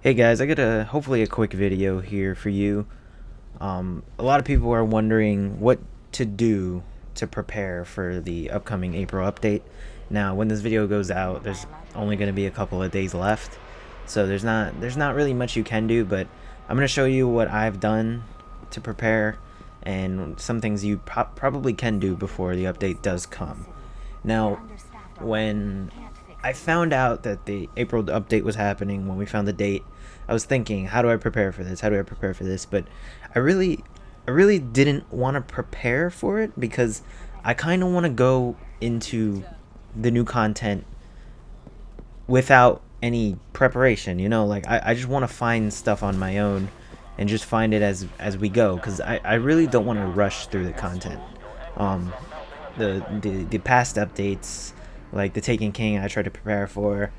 Hey guys, I got hopefully a quick video here for you. A lot of people are wondering what to do to prepare for the upcoming April update. Now, when this video goes out, there's only going to be a couple of days left, so there's not really much you can do. But I'm going to show you what I've done to prepare and some things you probably can do before the update does come. Now, when I found out that the April update was happening, when we found the date, I was thinking, how do I prepare for this? How do I prepare for this? But I really didn't want to prepare for it because I kind of want to go into the new content without any preparation. Like I just want to find stuff on my own and just find it as we go because I really don't want to rush through the content. Um, the past updates, like the Taken King, I tried to prepare for.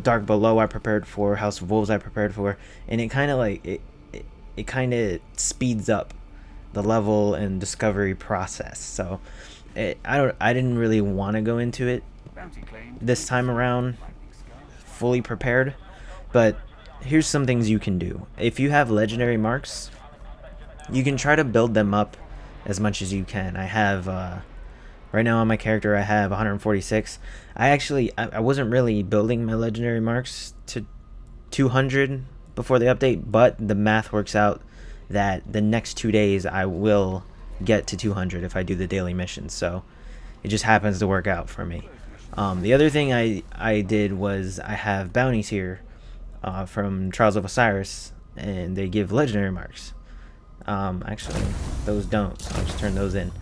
Dark Below, I prepared for. House of Wolves, I prepared for, and it kind of like it kind of speeds up the level and discovery process. So I didn't really want to go into it this time around fully prepared, but here's some things you can do. If you have legendary marks, you can try to build them up as much as you can. I have right now on my character I have 146. I wasn't really building my legendary marks to 200 before the update, but the math works out that the next 2 days I will get to 200 if I do the daily missions. So it just happens to work out for me. The other thing I did was I have bounties here from Trials of Osiris, and they give legendary marks. Actually, those don't, so I'll just turn those in.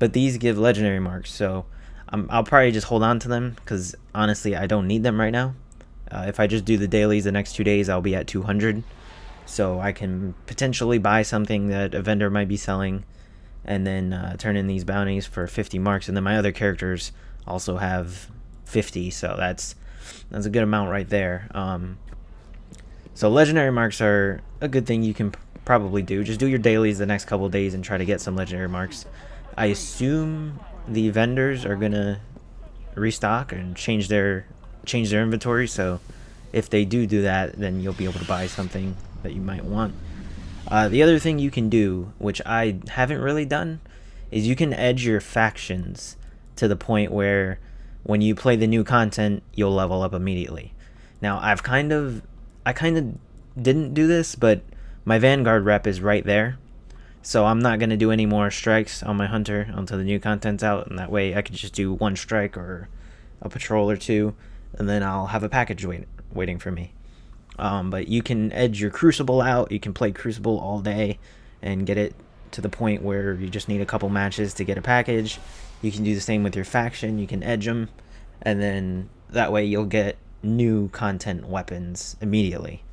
But these give legendary marks, so I'll probably just hold on to them because honestly, I don't need them right now. If I just do the dailies the next 2 days, I'll be at 200. So I can potentially buy something that a vendor might be selling and then turn in these bounties for 50 marks. And then my other characters also have 50, so that's a good amount right there. So legendary marks are a good thing you can probably do. Just do your dailies the next couple of days and try to get some legendary marks. I assume the vendors are gonna restock and change their inventory, so if they do that, then you'll be able to buy something that you might want. The other thing you can do, which I haven't really done, is you can edge your factions to the point where when you play the new content, you'll level up immediately. Now, I kind of didn't do this, but my Vanguard rep is right there. So I'm not going to do any more strikes on my hunter until the new content's out, and that way I can just do one strike or a patrol or two, and then I'll have a package waiting for me. But you can edge your Crucible out. You can play Crucible all day and get it to the point where you just need a couple matches to get a package. You can do the same with your faction. You can edge them, and then that way you'll get new content weapons immediately.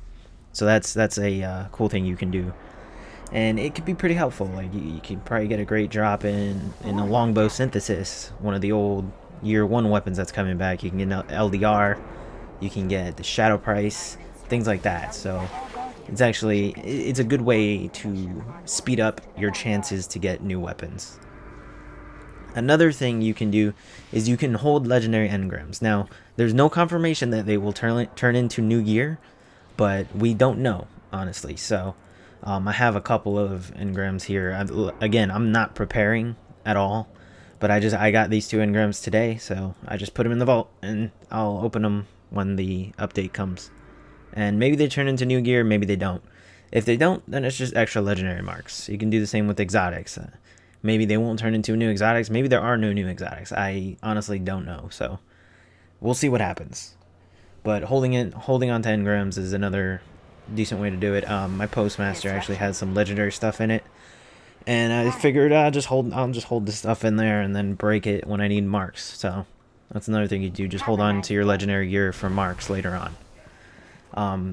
So that's a cool thing you can do, and it could be pretty helpful. Like you can probably get a great drop in a longbow synthesis, one of the old year 1 weapons that's coming back. You can get an LDR, you can get the shadow price, things like that. So it's a good way to speed up your chances to get new weapons. Another thing you can do is you can hold legendary engrams. Now, there's no confirmation that they will turn into new gear, but we don't know, honestly. So I have a couple of engrams here. Again, I'm not preparing at all, but I got these 2 engrams today, so I just put them in the vault, and I'll open them when the update comes. And maybe they turn into new gear, maybe they don't. If they don't, then it's just extra legendary marks. You can do the same with exotics. Maybe they won't turn into new exotics. Maybe there are no new exotics. I honestly don't know, so we'll see what happens. But holding on to engrams is another decent way to do it. My postmaster actually has some legendary stuff in it, and I figured I'll just hold this stuff in there and then break it when I need marks. So that's another thing you do. Just hold on to your legendary gear for marks later on.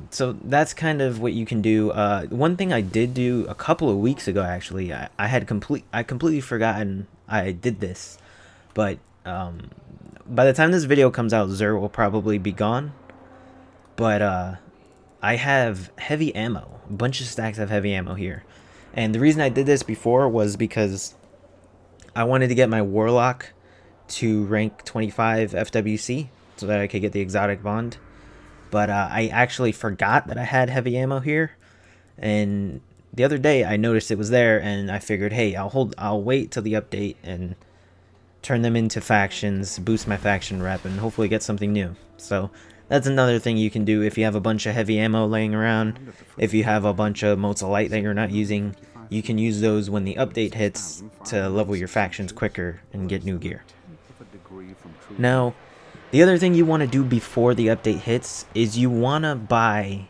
So that's kind of what you can do. One thing I did do a couple of weeks ago, actually, I completely forgotten I did this, but by the time this video comes out, Xur will probably be gone. But I have heavy ammo, a bunch of stacks of heavy ammo here, and the reason I did this before was because I wanted to get my Warlock to rank 25 FWC so that I could get the exotic bond. but I actually forgot that I had heavy ammo here, and the other day I noticed it was there, and I figured, hey, I'll wait till the update and turn them into factions, boost my faction rep, and hopefully get something new. So that's another thing you can do if you have a bunch of heavy ammo laying around. If you have a bunch of motes of light that you're not using, you can use those when the update hits to level your factions quicker and get new gear. Now, the other thing you want to do before the update hits is you want to buy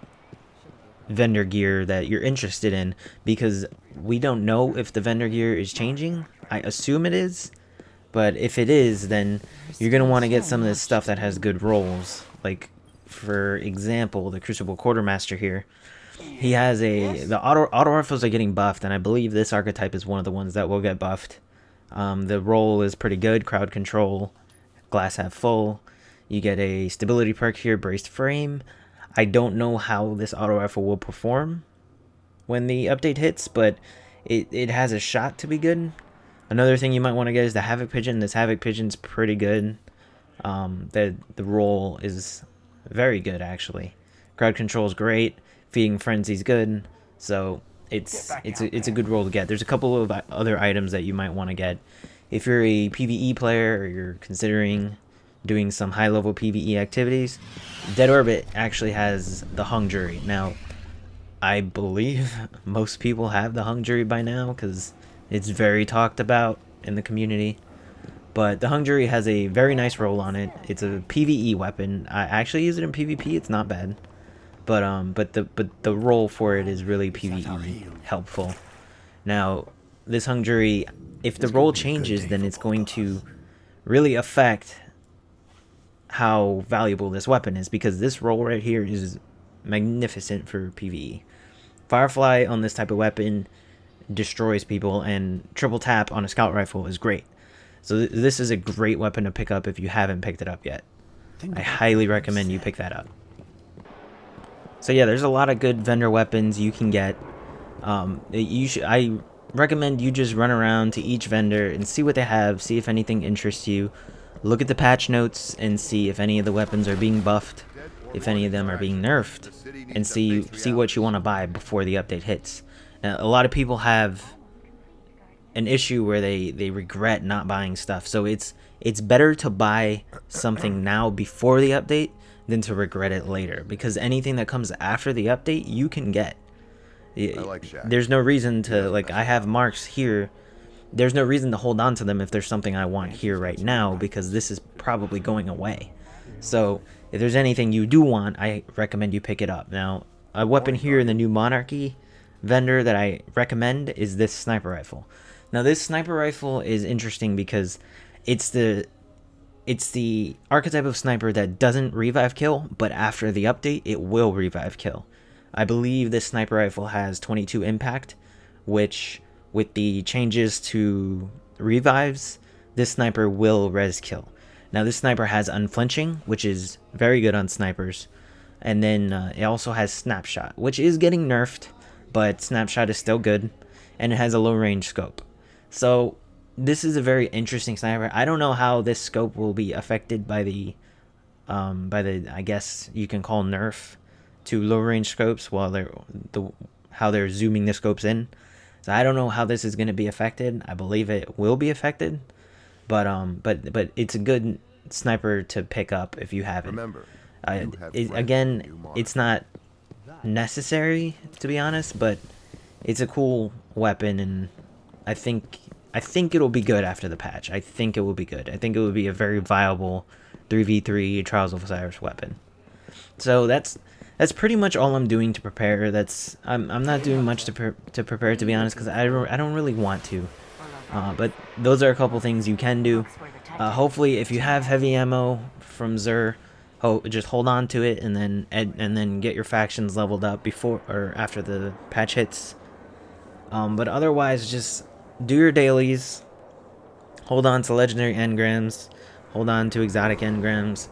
vendor gear that you're interested in, because we don't know if the vendor gear is changing. I assume it is, but if it is, then you're going to want to get some of this stuff that has good rolls. Like, for example, the Crucible Quartermaster here. He has the auto rifles are getting buffed, and I believe this archetype is one of the ones that will get buffed. The roll is pretty good, crowd control, glass half full. You get a stability perk here, braced frame. I don't know how this auto rifle will perform when the update hits, but it has a shot to be good. Another thing you might want to get is the Havoc Pigeon. This Havoc Pigeon's pretty good. The roll is very good, actually. Crowd control is great. Feeding Frenzy's good. So it's a good roll to get. There's a couple of other items that you might want to get. If you're a PvE player or you're considering doing some high-level PvE activities, Dead Orbit actually has the Hung Jury. Now, I believe most people have the Hung Jury by now because it's very talked about in the community. But the Hung Jury has a very nice roll on it. It's a PvE weapon. I actually use it in PvP. It's not bad. But the roll for it is really PvE helpful. Now, this Hung Jury, if the roll changes, then it's going to really affect how valuable this weapon is, because this roll right here is magnificent for PvE. Firefly on this type of weapon destroys people, and triple tap on a scout rifle is great. So this is a great weapon to pick up if you haven't picked it up yet. I highly recommend you pick that up. So yeah, there's a lot of good vendor weapons you can get. I recommend you just run around to each vendor and see what they have, see if anything interests you. Look at the patch notes and see if any of the weapons are being buffed, if any of them are being nerfed, and see what you want to buy before the update hits. Now, a lot of people have an issue where they regret not buying stuff, so it's better to buy something now before the update than to regret it later, because anything that comes after the update you can get. There's no reason to, like, I have marks here. There's no reason to hold on to them if there's something I want here right now, because this is probably going away. So if there's anything you do want, I recommend you pick it up. Now, a weapon here in the new Monarchy vendor that I recommend is this sniper rifle. Now, this sniper rifle is interesting because it's the archetype of sniper that doesn't revive kill, but after the update it will revive kill. I believe this sniper rifle has 22 impact, which with the changes to revives, this sniper will res kill. Now, this sniper has unflinching, which is very good on snipers, and then it also has snapshot, which is getting nerfed, but snapshot is still good, and it has a low range scope. So this is a very interesting sniper. I don't know how this scope will be affected by the I guess you can call nerf to low range scopes, while how they're zooming the scopes in. So I don't know how this is going to be affected. I believe it will be affected, but it's a good sniper to pick up if you haven't. Remember, it's not necessary, to be honest, but it's a cool weapon, and I think it'll be good after the patch. I think it will be good. I think it will be a very viable 3v3 Trials of Osiris weapon. So that's pretty much all I'm doing to prepare. I'm not doing much to prepare, to be honest, because I don't really want to. But those are a couple things you can do. Hopefully, if you have heavy ammo from Xur, just hold on to it, and then get your factions leveled up before or after the patch hits. But otherwise, just do your dailies. Hold on to legendary engrams. Hold on to exotic engrams.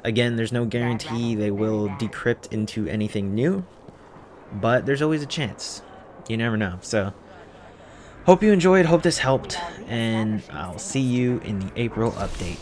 Again, there's no guarantee they will decrypt into anything new, but there's always a chance. You never know. So, hope you enjoyed. Hope this helped, and I'll see you in the April update.